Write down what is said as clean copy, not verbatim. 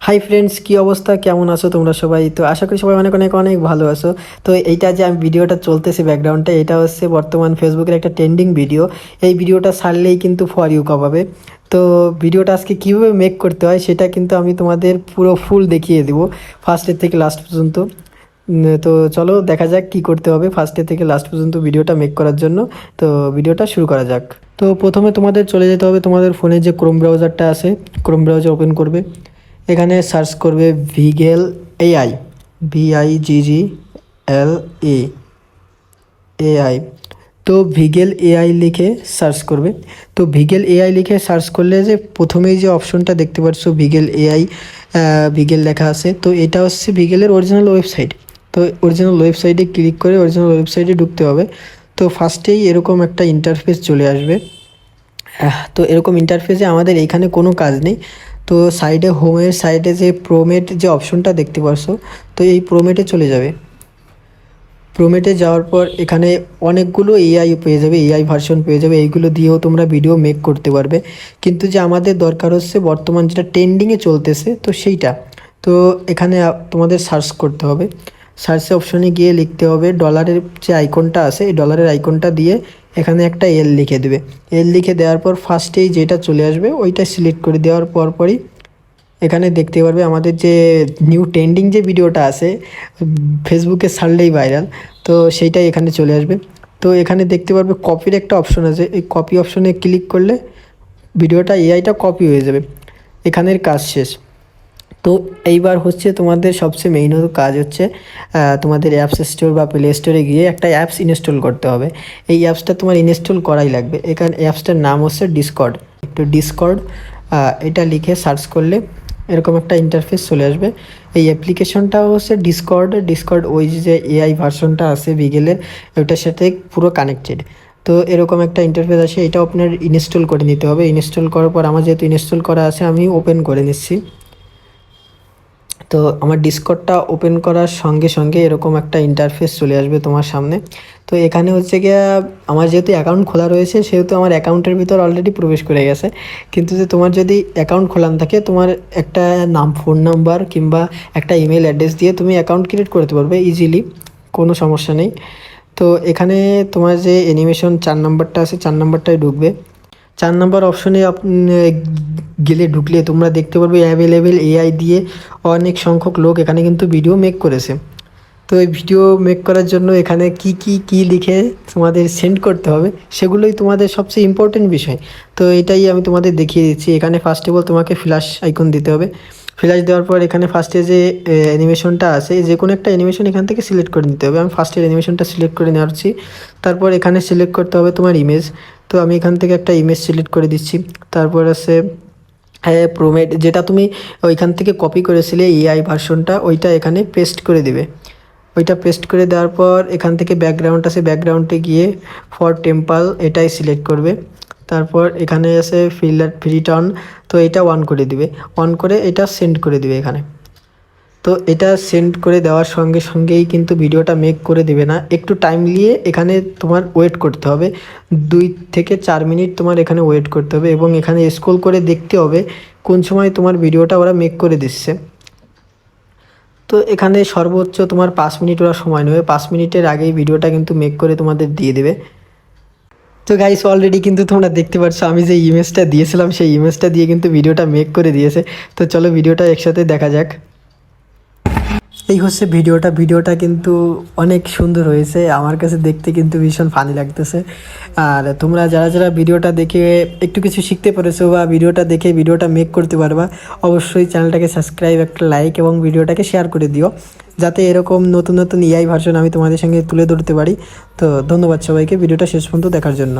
Hi friends, কি অবস্থা? কেমন আছো তোমরা সবাই? তো আশা করি সবাই অনেক অনেক অনেক ভালো আছো। তো এইটা যে আমি ভিডিওটা চলতেছে ব্যাকগ্রাউন্ডে, এটা হচ্ছে বর্তমান ফেসবুকের একটা ট্রেন্ডিং ভিডিও। এই ভিডিওটা ছাড়লেই কিন্তু ফর ইউ পাবে। তো ভিডিওটা আজকে কীভাবে মেক করতে হয় সেটা কিন্তু আমি তোমাদের পুরো ফুল দেখিয়ে দেবো, ফার্স্টের থেকে লাস্ট পর্যন্ত। তো চলো দেখা যাক কি করতে হবে ফার্স্টের থেকে লাস্ট পর্যন্ত ভিডিওটা মেক করার জন্য। তো ভিডিওটা শুরু করা যাক। তো প্রথমে তোমাদের চলে যেতে হবে তোমাদের ফোনে যে ক্রোম ব্রাউজারটা আছে, ক্রোম ব্রাউজার ওপেন করবে। এখানে সার্চ করবে ভিগেল এআই, VIGGL এআই। তো ভিগেল এআই লিখে সার্চ করবে। তো ভিগেল এআই লিখে সার্চ করলে যে প্রথমেই যে অপশনটা দেখতে পাচ্ছ ভিগেল এআই, ভিগেল লেখা আছে, তো এটা হচ্ছে ভিগেলের অরিজিনাল ওয়েবসাইট। তো অরিজিনাল ওয়েবসাইটে ক্লিক করে অরিজিনাল ওয়েবসাইটে ঢুকতে হবে। তো ফার্স্টেই এরকম একটা ইন্টারফেস চলে আসবে। তো এরকম ইন্টারফেসে আমাদের এইখানে কোনো কাজ নেই। তো সাইডে হোমের সাইডে যে প্রোমেট যে অপশনটা দেখতে পারছো, তো এই প্রোমেটে চলে যাবে। প্রোমেটে যাওয়ার পর এখানে অনেকগুলো এআই পেয়ে যাবে, এআই ভার্সন পেয়ে যাবে। এইগুলো দিয়েও তোমরা ভিডিও মেক করতে পারবে। কিন্তু যে আমাদের দরকার হচ্ছে বর্তমান যেটা ট্রেন্ডিংয়ে চলতেছে, তো সেইটা। তো এখানে তোমাদের সার্চ করতে হবে। সার্চ অপশনে গিয়ে লিখতে হবে ডলারের যে আইকনটা আছে, এই ডলারের আইকনটা দিয়ে এখানে একটা এল লিখে দেবে। এল লিখে দেওয়ার পর ফার্স্টেই যেটা চলে আসবে ওইটা সিলেক্ট করে দেওয়ার পরই এখানে দেখতে পারবে আমাদের যে নিউ ট্রেন্ডিং যে ভিডিওটা আছে, ফেসবুকে ছাড়লেই ভাইরাল, তো সেইটাই এখানে চলে আসবে। তো এখানে দেখতে পারবে কপির একটা অপশন আছে, এই কপি অপশনে ক্লিক করলে ভিডিওটা এআইটা কপি হয়ে যাবে। এখানের কাজ শেষ। তো এইবার হচ্ছে তোমাদের সবচেয়ে মেইন কাজ হচ্ছে তোমাদের অ্যাপস স্টোর বা প্লে স্টোরে গিয়ে একটা অ্যাপস ইনস্টল করতে হবে। এই অ্যাপসটা তোমার ইনস্টল করাই লাগবে। এখানে অ্যাপসটার নাম হচ্ছে ডিসকর্ড। একটু ডিসকর্ড এটা লিখে সার্চ করলে এরকম একটা ইন্টারফেস চলে আসবে। এই অ্যাপ্লিকেশনটাও হচ্ছে ডিসকর্ড ওই যে এআই ভার্সনটা আছে ভিগেলের, ওইটার সাথে পুরো কানেক্টেড। তো এরকম একটা ইন্টারফেস আসে, এটা আপনার ইনস্টল করে নিতে হবে। ইনস্টল করার পর আমার যেহেতু ইনস্টল করা আছে আমি ওপেন করে নিচ্ছি। তো আমার ডিসকর্ডটা ওপেন করার সঙ্গে সঙ্গে এরকম একটা ইন্টারফেস চলে আসবে তোমার সামনে। তো এখানে হচ্ছে গিয়ে আমার যেহেতু অ্যাকাউন্ট খোলা রয়েছে সেহেতু আমার অ্যাকাউন্টের ভিতর অলরেডি প্রবেশ করে গেছে। কিন্তু যে তোমার যদি অ্যাকাউন্ট খোলান থাকে, তোমার একটা নাম, ফোন নাম্বার কিংবা একটা ইমেল অ্যাড্রেস দিয়ে তুমি অ্যাকাউন্ট ক্রিয়েট করতে পারবে ইজিলি, কোনো সমস্যা নেই। তো এখানে তোমার যে অ্যানিমেশন 4 নাম্বারটা আছে, 4 নাম্বারটায় ঢুকবে। 4 নাম্বার অপশনে গেলে ঢুকলে তোমরা দেখতে পারবে অ্যাভেলেবেল এআই দিয়ে অনেক সংখ্যক লোক এখানে কিন্তু ভিডিও মেক করেছে। তো এই ভিডিও মেক করার জন্য এখানে কি লিখে তোমাদের সেন্ড করতে হবে সেগুলোই তোমাদের সবচেয়ে ইম্পর্টেন্ট বিষয়। তো এটাই আমি তোমাদের দেখিয়ে দিচ্ছি। এখানে ফার্স্ট অফ অল তোমাকে ফ্ল্যাশ আইকন দিতে হবে। ফ্ল্যাশ দেওয়ার পর এখানে ফার্স্টে যে অ্যানিমেশনটা আছে, যে কোনো একটা অ্যানিমেশন এখান থেকে সিলেক্ট করে নিতে হবে। আমি ফার্স্টের অ্যানিমেশনটা সিলেক্ট করে নিচ্ছি। তারপর এখানে সিলেক্ট করতে হবে তোমার ইমেজ। তো আমি এখান থেকে একটা ইমেজ সিলেক্ট করে দিচ্ছি। তারপর আছে প্রোমেট, যেটা তুমি ওইখান থেকে কপি করেছিলে এআই ভার্সনটা, ওইটা এখানে পেস্ট করে দিবে। ওইটা পেস্ট করে দেওয়ার পর এখান থেকে ব্যাকগ্রাউন্ড আছে, ব্যাকগ্রাউন্ডে গিয়ে ফর টেম্পল এটাই সিলেক্ট করবে। তারপর এখানে আছে ফ্রি টার্ন, তো এটা অন করে দিবে। অন করে এটা সেন্ড করে দিবে এখানে। তো এটা সেন্ড করে দেওয়ার সঙ্গে সঙ্গেই কিন্তু ভিডিওটা মেক করে দেবে না, একটু টাইম নিয়ে এখানে তোমার ওয়েট করতে হবে। 2 থেকে 4 মিনিট তোমার এখানে ওয়েট করতে হবে এবং এখানে স্ক্রল করে দেখতে হবে কোন সময় তোমার ভিডিওটা ওরা মেক করে দিচ্ছে। তো এখানে সর্বোচ্চ তোমার 5 মিনিট ওরা সময় নেবে, 5 মিনিটের আগেই ভিডিওটা কিন্তু মেক করে তোমাদের দিয়ে দেবে। তো গাইস, অলরেডি কিন্তু তোমরা দেখতে পাচ্ছ আমি যে ইমেজটা দিয়েছিলাম সেই ইমেজটা দিয়ে কিন্তু ভিডিওটা মেক করে দিয়েছে। তো চলো ভিডিওটা একসাথে দেখা যাক। এই হচ্ছে ভিডিওটা কিন্তু অনেক সুন্দর হয়েছে, আমার কাছে দেখতে কিন্তু ভীষণ ফানি লাগতেছে। আর তোমরা যারা যারা ভিডিওটা দেখে একটু কিছু শিখতে পেরেছো বা ভিডিওটা দেখে ভিডিওটা মেক করতে পারবা, অবশ্যই চ্যানেলটাকে সাবস্ক্রাইব, একটা লাইক এবং ভিডিওটাকে শেয়ার করে দিও, যাতে এরকম নতুন নতুন এআই ভার্সন আমি তোমাদের সঙ্গে তুলে ধরতে পারি। তো ধন্যবাদ সবাইকে ভিডিওটা শেষ পর্যন্ত দেখার জন্য।